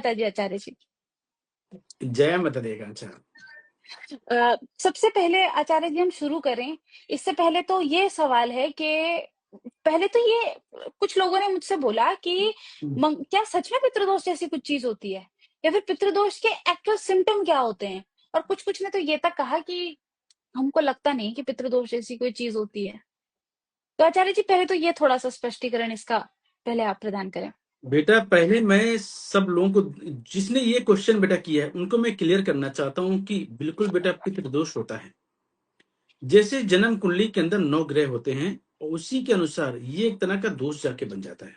माता जी आचार्य जी। जय माता दी। अच्छा, सबसे पहले आचार्य जी हम शुरू करें, इससे पहले तो ये सवाल है कि पहले तो ये कुछ लोगों ने मुझसे बोला कि क्या सच में पितृदोष जैसी कुछ चीज होती है, या फिर पितृदोष के एक्चुअल सिम्टम क्या होते हैं? और कुछ ने तो ये तक कहा कि हमको लगता नहीं कि पितृदोष जैसी कोई चीज होती है। तो आचार्य जी पहले तो ये थोड़ा सा स्पष्टीकरण इसका पहले आप प्रदान करें। बेटा पहले मैं सब लोगों को, जिसने ये क्वेश्चन बेटा किया है, उनको मैं क्लियर करना चाहता हूँ कि बिल्कुल बेटा पितृदोष होता है। जैसे जन्म कुंडली के अंदर 9 ग्रह होते हैं और उसी के अनुसार ये एक तरह का दोष जाके बन जाता है।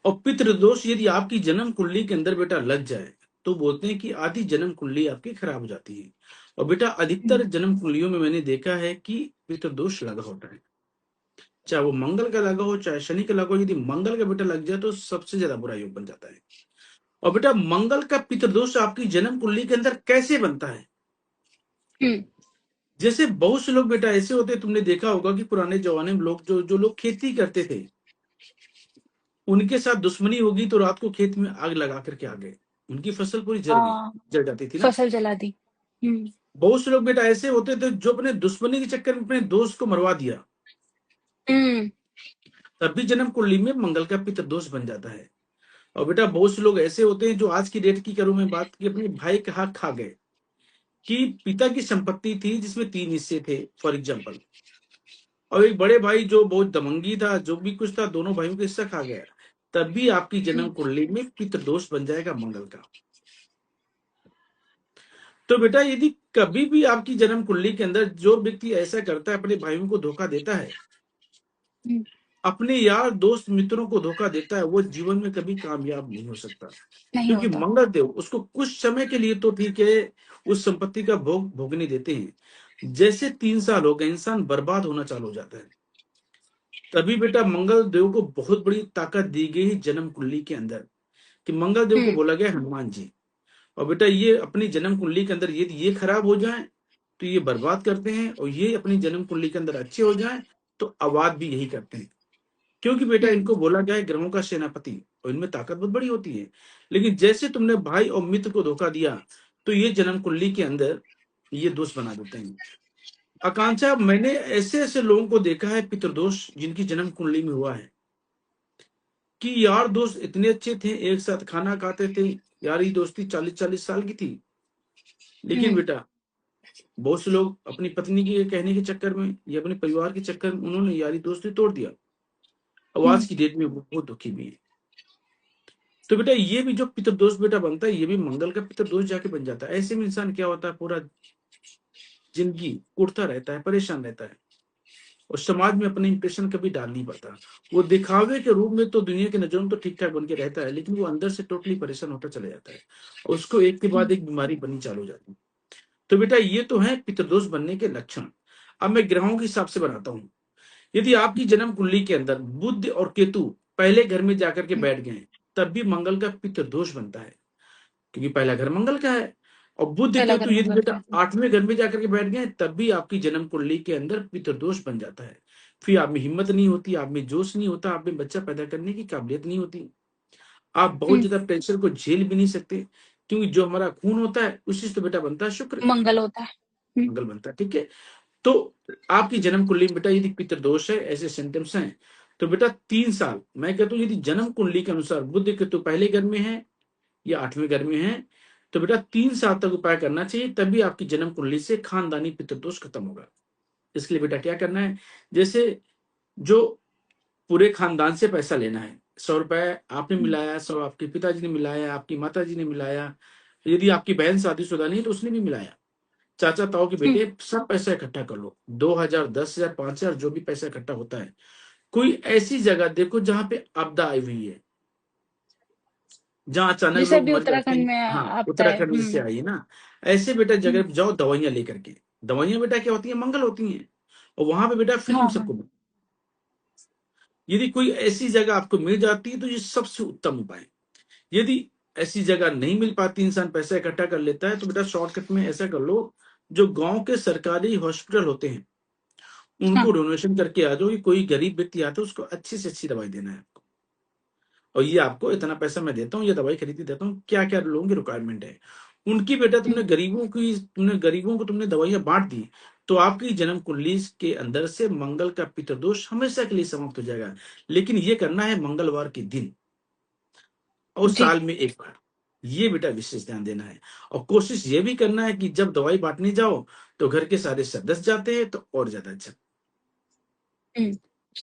और पितृदोष यदि आपकी जन्म कुंडली के अंदर बेटा लग जाए तो बोलते हैं कि आधी जन्म कुंडली आपकी खराब हो जाती है। और बेटा अधिकतर जन्म कुंडलियों में मैंने देखा है कि पितृदोष लगा होता है, चाहे वो मंगल का लगा हो चाहे शनि का लगा हो। यदि मंगल का बेटा लग जाए तो सबसे ज्यादा बुरा योग बन जाता है। और बेटा मंगल का पितृदोष आपकी जन्म कुंडली के अंदर कैसे बनता है? जैसे बहुत से लोग बेटा ऐसे होते, तुमने देखा होगा कि पुराने जमाने में लोग जो लोग खेती करते थे, उनके साथ दुश्मनी होगी तो रात को खेत में आग लगा करके आ गए, उनकी फसल पूरी जल गई, हाँ, जल जाती थी ना। फसल जला दी। बहुत से लोग बेटा ऐसे होते थे जो अपने दुश्मनी के चक्कर में अपने दोस्त को मरवा दिया, तब भी जन्म कुंडली में मंगल का पितृदोष बन जाता है। और बेटा बहुत से लोग ऐसे होते हैं जो आज की डेट की करूं मैं बात, कि अपने भाई का हक खा गए, कि पिता की संपत्ति थी जिसमें 3 हिस्से थे फॉर एग्जाम्पल, और एक बड़े भाई जो बहुत दमंगी था, जो भी कुछ था, दोनों भाइयों का हिस्सा खा गया, तब भी आपकी जन्म कुंडली में पितृदोष बन जाएगा मंगल का। तो बेटा यदि कभी भी आपकी जन्म कुंडली के अंदर जो व्यक्ति ऐसा करता है, अपने भाइयों को धोखा देता है, अपने यार दोस्त मित्रों को धोखा देता है, वो जीवन में कभी कामयाब नहीं हो सकता। नहीं क्योंकि होता। मंगल देव उसको कुछ समय के लिए तो ठीक है उस संपत्ति का भोग भोगने देते हैं, जैसे 3 साल हो गए इंसान बर्बाद होना चालू हो जाता है। तभी बेटा मंगल देव को बहुत बड़ी ताकत दी गई जन्म कुंडली के अंदर, कि मंगल देव को बोला गया हनुमान जी। और बेटा ये अपनी जन्म कुंडली के अंदर ये खराब हो जाए तो ये बर्बाद करते हैं, और ये अपनी जन्म कुंडली के अंदर अच्छे हो जाए तो आवाज भी यही करते हैं। क्योंकि बेटा इनको बोला गया है ग्रहों का सेनापति, और इनमें ताकत बहुत बड़ी होती है। लेकिन जैसे तुमने भाई और मित्र को धोखा दिया तो ये जन्म कुंडली के अंदर ये दोष बना देते हैं। आकांक्षा, मैंने ऐसे ऐसे लोगों को देखा है पितृदोष जिनकी जन्म कुंडली में हुआ है, कि यार दोस्त इतने अच्छे थे, एक साथ खाना खाते थे, यारी दोस्ती 40-40 साल की थी। लेकिन बेटा बहुत से लोग अपनी पत्नी के कहने के चक्कर में या अपने परिवार के चक्कर में उन्होंने यारी दोस्ती तोड़ दिया। अब आज की डेट में वो बहुत दुखी भी है। तो बेटा ये भी जो पितृदोष बेटा बनता है, ये भी मंगल का पितृदोष जाके बन जाता है। ऐसे में इंसान क्या होता है, पूरा जिंदगी उठता रहता है, परेशान रहता है, और समाज में अपने इंप्रेशन कभी डाल नहीं पाता। वो दिखावे के रूप में तो दुनिया की नजरों में तो ठीक ठाक बन के रहता है, लेकिन वो अंदर से टोटली परेशान होता चला जाता है, और उसको एक के बाद एक बीमारी बननी चालू हो जाती है। तो बेटा ये तो है पितृदोष बनने के लक्षण। अब मैं ग्रहों के हिसाब से बनाता हूँ। यदि आपकी जन्म कुंडली के अंदर बुध और केतु पहले घर में जाकर के बैठ गए, तब भी मंगल का पितृदोष बनता है, क्योंकि पहला घर मंगल का है। और बुध पहला केतु घर यदि मंगल बेटा का है। 8वें घर में जाकर के बैठ गए, तब भी आपकी जन्म कुंडली के अंदर पितृदोष बन जाता है। फिर आप में हिम्मत नहीं होती, आप में जोश नहीं होता, आप में बच्चा पैदा करने की काबिलियत नहीं होती, आप बहुत ज्यादा प्रेशर को झेल भी नहीं सकते, क्योंकि जो हमारा खून होता है उसी से तो बेटा बनता है शुक्र, मंगल होता है। मंगल बनता है। ठीक है, तो आपकी जन्म कुंडली में बेटा यदि पितृदोष है, ऐसे सिम्टम्स हैं, तो बेटा 3 साल मैं कहता हूँ, यदि जन्म कुंडली के अनुसार बुध केतु पहले घर में है या 8वें घर में है, तो बेटा 3 साल तक उपाय करना चाहिए, तभी आपकी जन्म कुंडली से खानदानी पितृदोष खत्म होगा। इसके लिए बेटा क्या करना है, जैसे जो पूरे खानदान से पैसा लेना है, 100 रुपए आपने मिलाया, 100 आपके पिताजी ने मिलाया, आपकी माता जी ने मिलाया, यदि आपकी बहन शादीशुदा नहीं तो उसने भी मिलाया, चाचा ताऊ के बेटे, सब पैसा इकट्ठा कर लो, 2000, 10,000, 5,000 जो भी पैसा इकट्ठा होता है। कोई ऐसी जगह देखो जहां पे आपदा आई हुई है, जहां अचानक जैसे लोग अभी मर जाते उत्तराखंड हैं। में हाँ, आपदा है। उत्तराखंड जैसे आई है ना, ऐसे बेटा जगह पे जाओ दवाइयां लेकर के। दवाइयां बेटा क्या होती है, मंगल होती हैं, और वहां पे बेटा फ्री में हाँ, हाँ। सबको। यदि कोई ऐसी जगह आपको मिल जाती है तो ये सबसे उत्तम उपाय। यदि ऐसी जगह नहीं मिल पाती, इंसान पैसा इकट्ठा कर लेता है, तो बेटा शॉर्टकट में ऐसा कर लो, जो गांव के सरकारी हॉस्पिटल होते हैं उनको हाँ। डोनेशन करके आ जाओ, कि कोई गरीब व्यक्ति आता है उसको अच्छी से अच्छी दवाई देना है आपको। और ये आपको इतना पैसा मैं देता हूँ, ये दवाई खरीद के देता हूँ, क्या-क्या लोगों की रिक्वायरमेंट है। उनकी बेटा हुँ, तुमने गरीबों को तुमने दवाइयाँ बाँट दी, तो आपकी जन्म कुंडली के अंदर से मंगल का पितृदोष हमेशा के लिए समाप्त हो जाएगा। लेकिन ये करना है मंगलवार के दिन और जी। साल में 1 बार। ये बेटा विशेष ध्यान देना है और कोशिश ये भी करना है कि जब दवाई बाँटने जाओ, तो घर के सारे सदस्य जाते हैं तो और ज़्यादा अच्छा। हुँ।